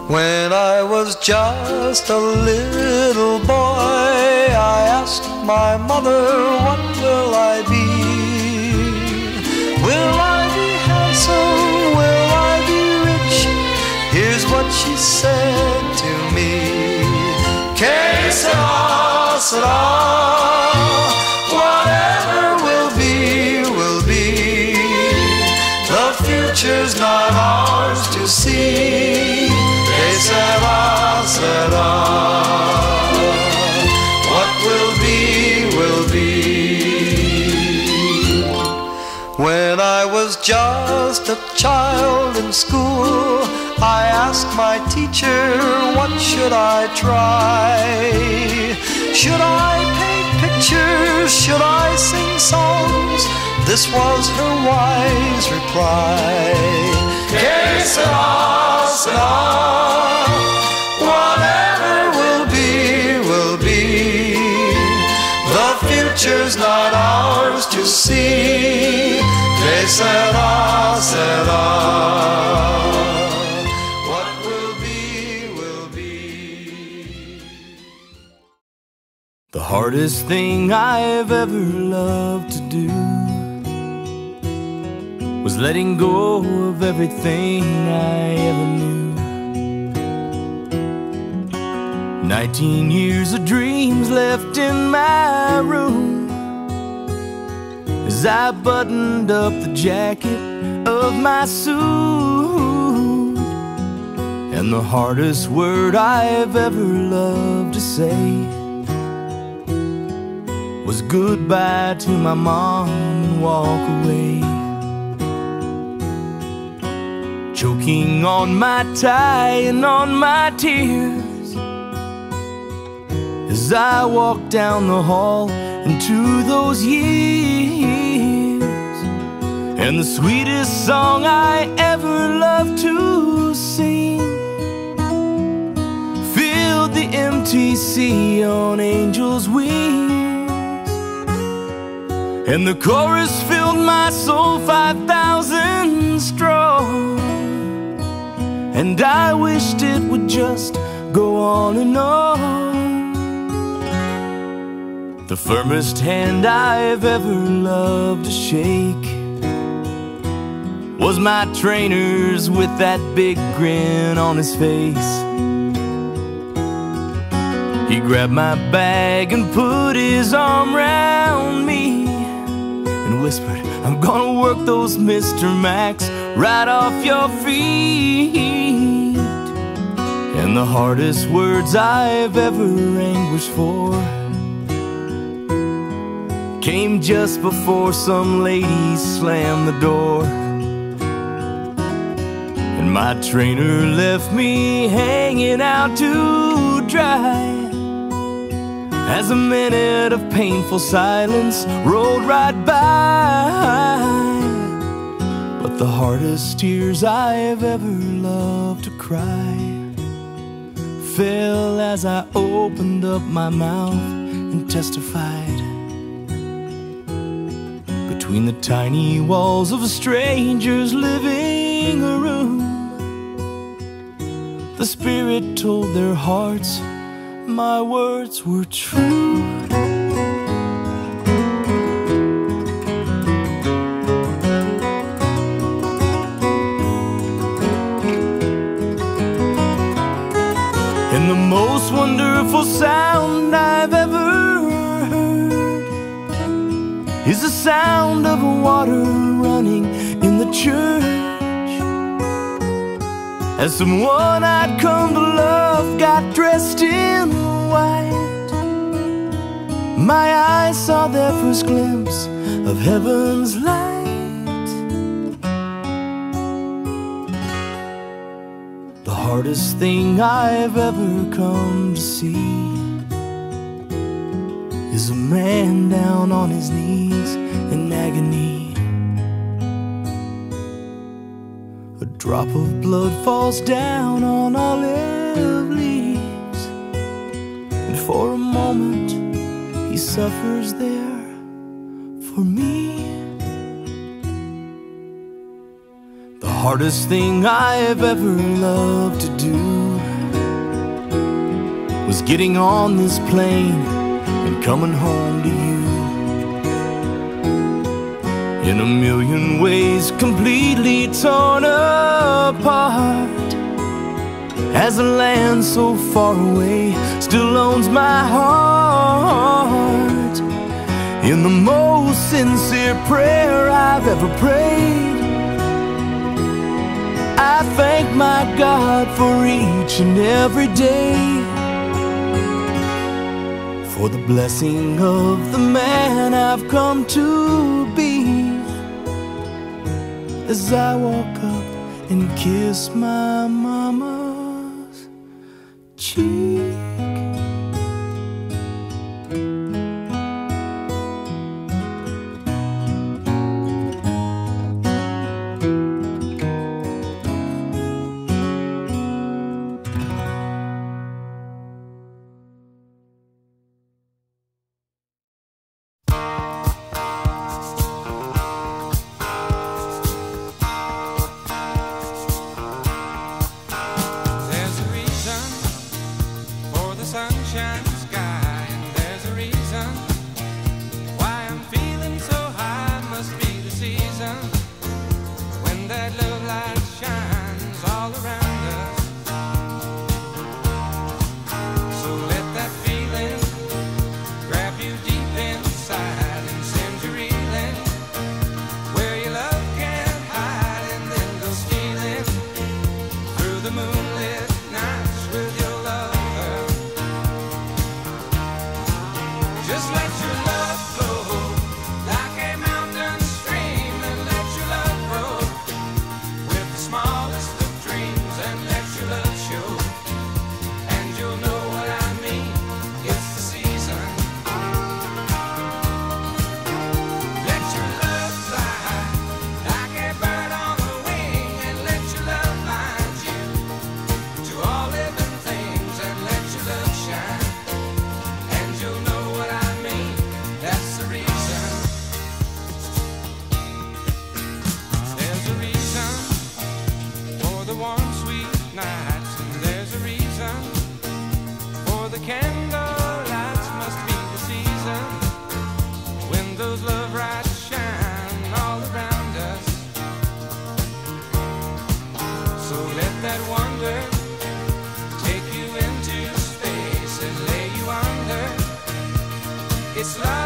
When I was just a little boy, I asked my mother, what will I be? Will I be handsome? Will I be rich? Here's what she said to me. Que sera, sera. Whatever will be, will be. The future's not ours to see. Que sera, sera. What will be, will be. When I was just a child in school, I asked my teacher, what should I try? Should I paint pictures? Should I sing songs? This was her wise reply. Que sera, sera. Whatever will be, will be. The future's not ours to see. Que sera, sera. What will be, will be. The hardest thing I've ever loved to do was letting go of everything I ever knew. 19 years of dreams left in my room as I buttoned up the jacket of my suit. And the hardest word I've ever loved to say was goodbye to my mom and walk away. Choking on my tie and on my tears as I walk down the hall into those years. And the sweetest song I ever loved to sing filled the empty sea on angels' wings. And the chorus filled my soul 5,000 strong. And I wished it would just go on and on. The firmest hand I've ever loved to shake was my trainer's with that big grin on his face. He grabbed my bag and put his arm around me and whispered, I'm gonna work those Mr. Max right off your feet. And the hardest words I've ever anguished for came just before some lady slammed the door. And my trainer left me hanging out to dry as a minute of painful silence rolled right by. But the hardest tears I've ever loved to cry fell as I opened up my mouth and testified. Between the tiny walls of a stranger's living room, the Spirit told their hearts my words were true. And the most wonderful sound I've ever heard is the sound of water running in the church, as someone I'd come to love got dressed in white. My eyes saw their first glimpse of heaven's light. The hardest thing I've ever come to see is a man down on his knees in agony. A drop of blood falls down on olive leaves, and for a moment he suffers there for me. The hardest thing I've ever loved to do was getting on this plane and coming home to you. In a million ways, completely torn apart, as a land so far away still owns my heart. In the most sincere prayer I've ever prayed, I thank my God for each and every day, for the blessing of the man I've come to be, as I walk up and kiss my mama's cheek. It's like